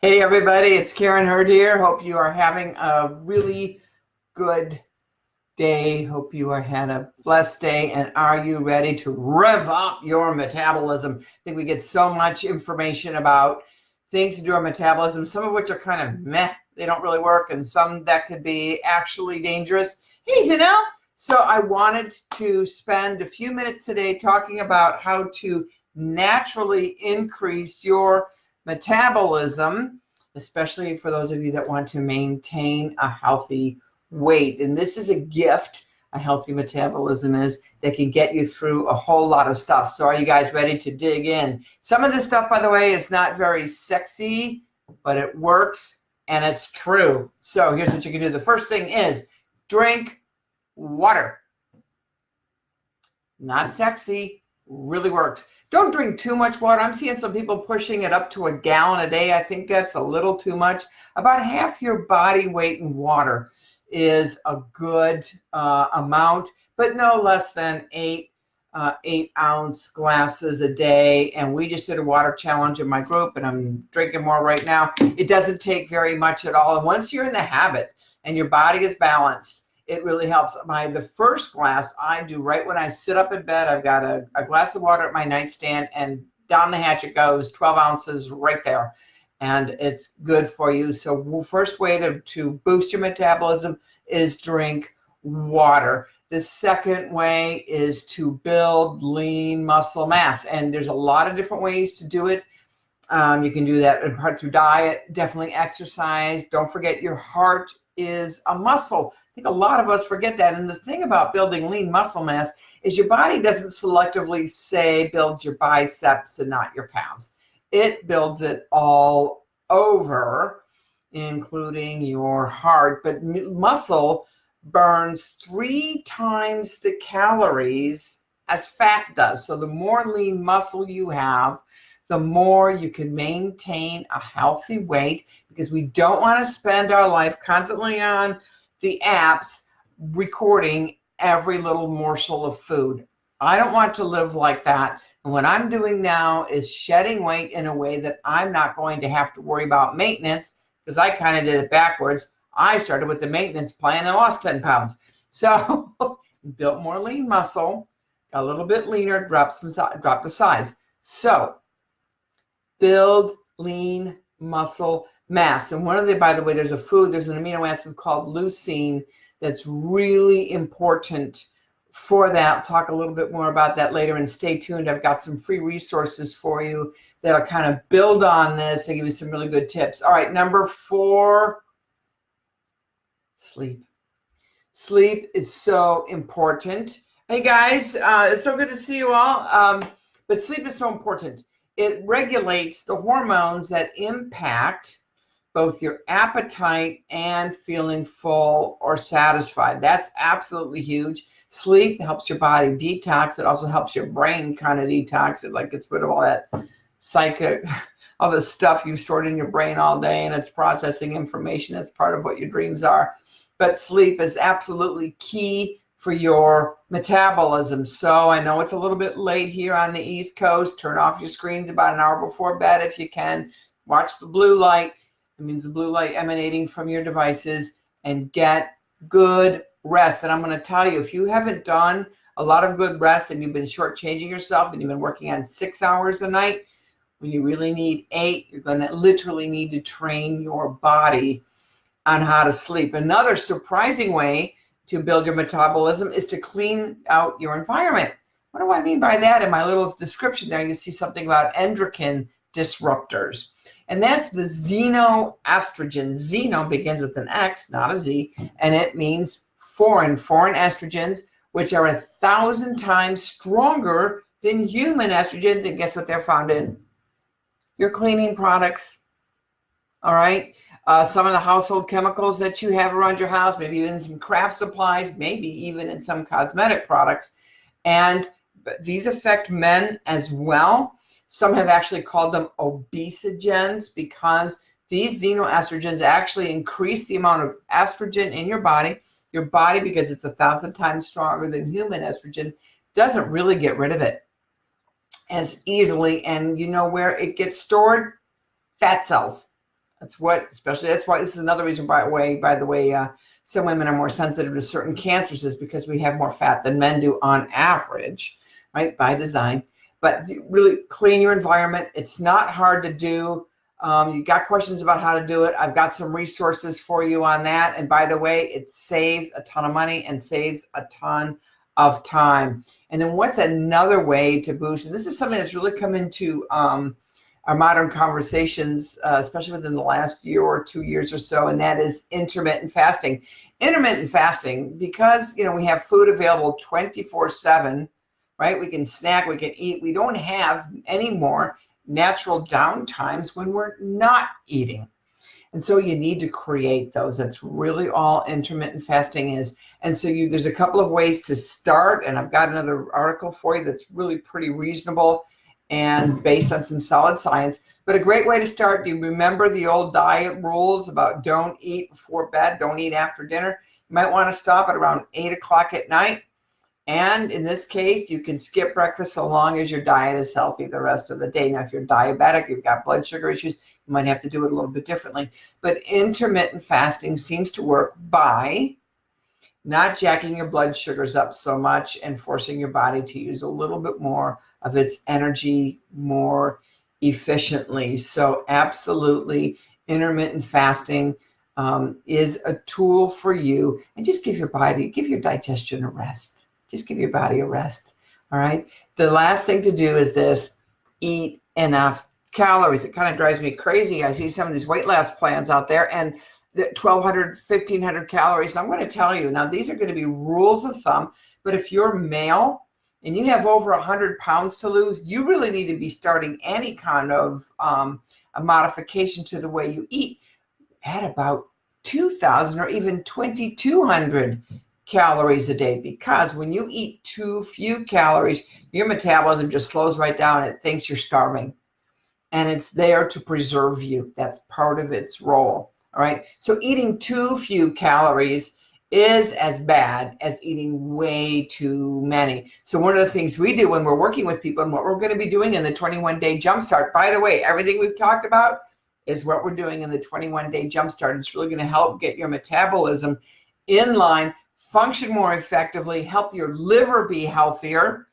Hey everybody, it's Karen Hurd here. Hope you are having a really good day. Hope you are had a blessed day. And are you ready to rev up your metabolism? I think we get so much information about things to do our metabolism, some of which are kind of meh, they don't really work, and some that could be actually dangerous. Hey Janelle, so I wanted to spend a few minutes today talking about how to naturally increase your metabolism, especially for those of you that want to maintain a healthy weight. And this is a gift, a healthy metabolism is, that can get you through a whole lot of stuff. So are you guys ready to dig in? Some of this stuff, by the way, is not very sexy, but it works and it's true. So here's what you can do. The first thing is drink water. Not sexy, really works. Don't drink too much water. I'm seeing some people pushing it up to a gallon a day. I think that's a little too much. About half your body weight in water is a good amount, but no less than 8-ounce glasses a day. And we just did a water challenge in my group, and I'm drinking more right now. It doesn't take very much at all. And once you're in the habit and your body is balanced, it really helps. The first glass I do right when I sit up in bed. I've got a glass of water at my nightstand, and down the hatch it goes, 12 ounces right there. And it's good for you. So first way to boost your metabolism is drink water. The second way is to build lean muscle mass. And there's a lot of different ways to do it. You can do that in part through diet, definitely exercise. Don't forget your heart is a muscle. I think a lot of us forget that. And the thing about building lean muscle mass is your body doesn't selectively say build your biceps and not your calves. It builds it all over, including your heart. But muscle burns 3 times the calories as fat does. So the more lean muscle you have, the more you can maintain a healthy weight, because we don't want to spend our life constantly on the apps recording every little morsel of food. I don't want to live like that. And what I'm doing now is shedding weight in a way that I'm not going to have to worry about maintenance, because I kind of did it backwards. I started with the maintenance plan and lost 10 pounds. So built more lean muscle, got a little bit leaner, dropped the size. So build lean muscle mass. And one of the, by the way, there's an amino acid called leucine that's really important for that. I'll talk a little bit more about that later, and stay tuned. I've got some free resources for you that'll kind of build on this and give you some really good tips. All right, number 4, sleep. Sleep is so important. Hey guys, it's so good to see you all. But sleep is so important. It regulates the hormones that impact both your appetite and feeling full or satisfied. That's absolutely huge. Sleep helps your body detox. It also helps your brain kind of detox. It like gets rid of all that psychic, all the stuff you've stored in your brain all day, and it's processing information. That's part of what your dreams are. But sleep is absolutely key for your metabolism. So I know it's a little bit late here on the East Coast. Turn off your screens about an hour before bed if you can. Watch the blue light. It means the blue light emanating from your devices, and get good rest. And I'm going to tell you, if you haven't done a lot of good rest and you've been shortchanging yourself and you've been working on 6 hours a night when you really need 8, you're going to literally need to train your body on how to sleep. Another surprising way to build your metabolism is to clean out your environment. What do I mean by that? In my little description there, you see something about endocrine disruptors. And that's the xenoestrogens. Xeno begins with an X, not a Z, and it means foreign estrogens, which are 1,000 times stronger than human estrogens. And guess what they're found in? Your cleaning products. All right. Some of the household chemicals that you have around your house, maybe even some craft supplies, maybe even in some cosmetic products. And these affect men as well. Some have actually called them obesogens, because these xenoestrogens actually increase the amount of estrogen in your body. Your body, because it's 1,000 times stronger than human estrogen, doesn't really get rid of it as easily. And you know where it gets stored? Fat cells. That's why this is another reason, by the way, some women are more sensitive to certain cancers, is because we have more fat than men do on average, right? By design. But really clean your environment. It's not hard to do. You got questions about how to do it, I've got some resources for you on that. And by the way, it saves a ton of money and saves a ton of time. And then what's another way to boost? And this is something that's really come into our modern conversations, especially within the last year or 2 years or so, and that is intermittent fasting. Intermittent fasting, because we have food available 24/7, right? We can snack, we can eat. We don't have any more natural downtimes when we're not eating. And so you need to create those. That's really all intermittent fasting is. And so there's a couple of ways to start, and I've got another article for you that's really pretty reasonable and based on some solid science. But a great way to start, do you remember the old diet rules about don't eat before bed, don't eat after dinner? You might want to stop at around 8 o'clock at night. And in this case, you can skip breakfast so long as your diet is healthy the rest of the day. Now, if you're diabetic, you've got blood sugar issues, you might have to do it a little bit differently. But intermittent fasting seems to work by not jacking your blood sugars up so much and forcing your body to use a little bit more of its energy more efficiently. So absolutely, intermittent fasting is a tool for you. And just give your digestion a rest. Just give your body a rest, all right? The last thing to do is this: eat enough calories. It kind of drives me crazy. I see some of these weight loss plans out there, and the 1,200, 1,500 calories. I'm going to tell you, now these are going to be rules of thumb, but if you're male and you have over 100 pounds to lose, you really need to be starting any kind of a modification to the way you eat at about 2,000 or even 2,200 calories a day, because when you eat too few calories, your metabolism just slows right down. It thinks you're starving, and it's there to preserve you. That's part of its role. All right. So eating too few calories is as bad as eating way too many. So one of the things we do when we're working with people, and what we're going to be doing in the 21-day jumpstart, by the way, everything we've talked about is what we're doing in the 21-day jumpstart. It's really going to help get your metabolism in line, function more effectively, help your liver be healthier.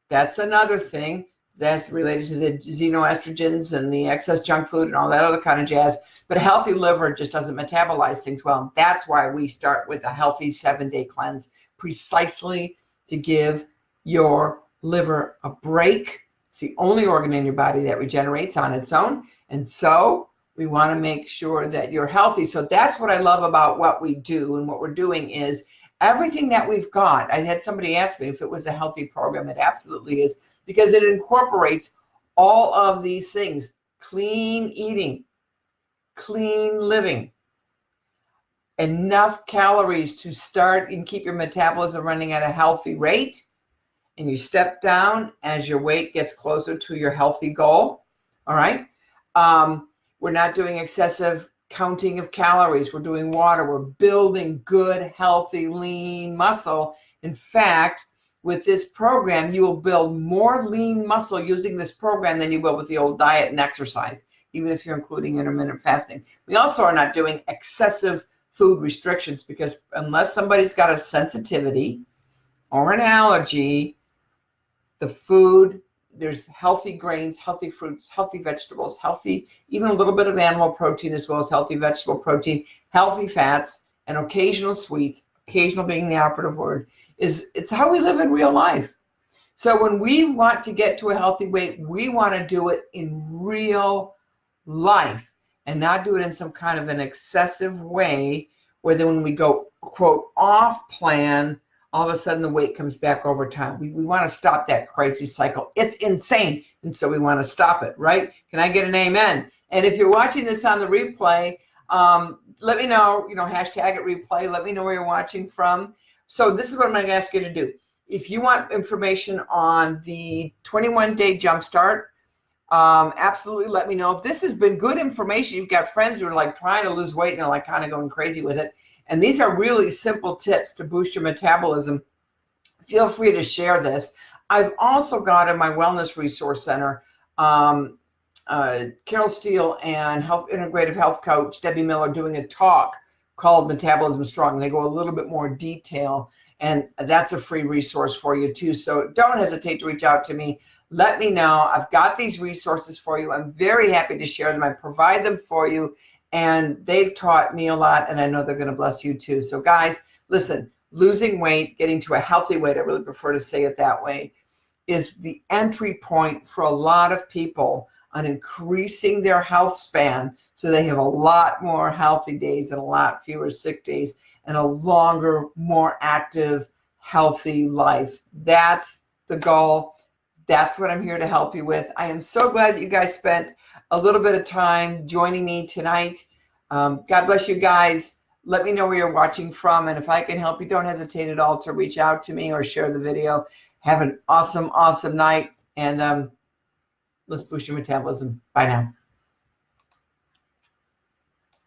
That's another thing that's related to the xenoestrogens and the excess junk food and all that other kind of jazz. But a healthy liver just doesn't metabolize things well. That's why we start with a healthy 7-day cleanse, precisely to give your liver a break. It's the only organ in your body that regenerates on its own. And so we want to make sure that you're healthy. So that's what I love about what we do. And what we're doing is everything that we've got. I had somebody ask me if it was a healthy program. It absolutely is, because it incorporates all of these things: clean eating, clean living, enough calories to start and keep your metabolism running at a healthy rate, and you step down as your weight gets closer to your healthy goal. All right. We're not doing excessive counting of calories. We're doing water. We're building good, healthy, lean muscle. In fact, with this program, you will build more lean muscle using this program than you will with the old diet and exercise, even if you're including intermittent fasting. We also are not doing excessive food restrictions, because unless somebody's got a sensitivity or an allergy, the food, there's healthy grains, healthy fruits, healthy vegetables, healthy, even a little bit of animal protein as well as healthy vegetable protein, healthy fats, and occasional sweets, occasional being the operative word, it's how we live in real life. So when we want to get to a healthy weight, we want to do it in real life and not do it in some kind of an excessive way where then when we go, quote, off plan, all of a sudden the weight comes back over time. We want to stop that crazy cycle. It's insane. And so we want to stop it, right? Can I get an amen? And if you're watching this on the replay, let me know, hashtag it replay. Let me know where you're watching from. So this is what I'm going to ask you to do. If you want information on the 21-day jumpstart, absolutely let me know. If this has been good information, you've got friends who are like trying to lose weight and are like kind of going crazy with it, and these are really simple tips to boost your metabolism, feel free to share this. I've also got in my Wellness Resource Center Carol Steele and integrative health coach Debbie Miller doing a talk called Metabolism Strong. They go a little bit more detail, and that's a free resource for you too. So don't hesitate to reach out to me. Let me know. I've got these resources for you. I'm very happy to share them. I provide them for you, and they've taught me a lot, and I know they're going to bless you too. So guys, listen, losing weight, getting to a healthy weight, I really prefer to say it that way, is the entry point for a lot of people on increasing their health span so they have a lot more healthy days and a lot fewer sick days and a longer, more active, healthy life. That's the goal. That's what I'm here to help you with. I am so glad that you guys spent a little bit of time joining me tonight. God bless you guys. Let me know where you're watching from, and if I can help you, don't hesitate at all to reach out to me or share the video. Have an awesome, awesome night, and let's boost your metabolism. Bye now.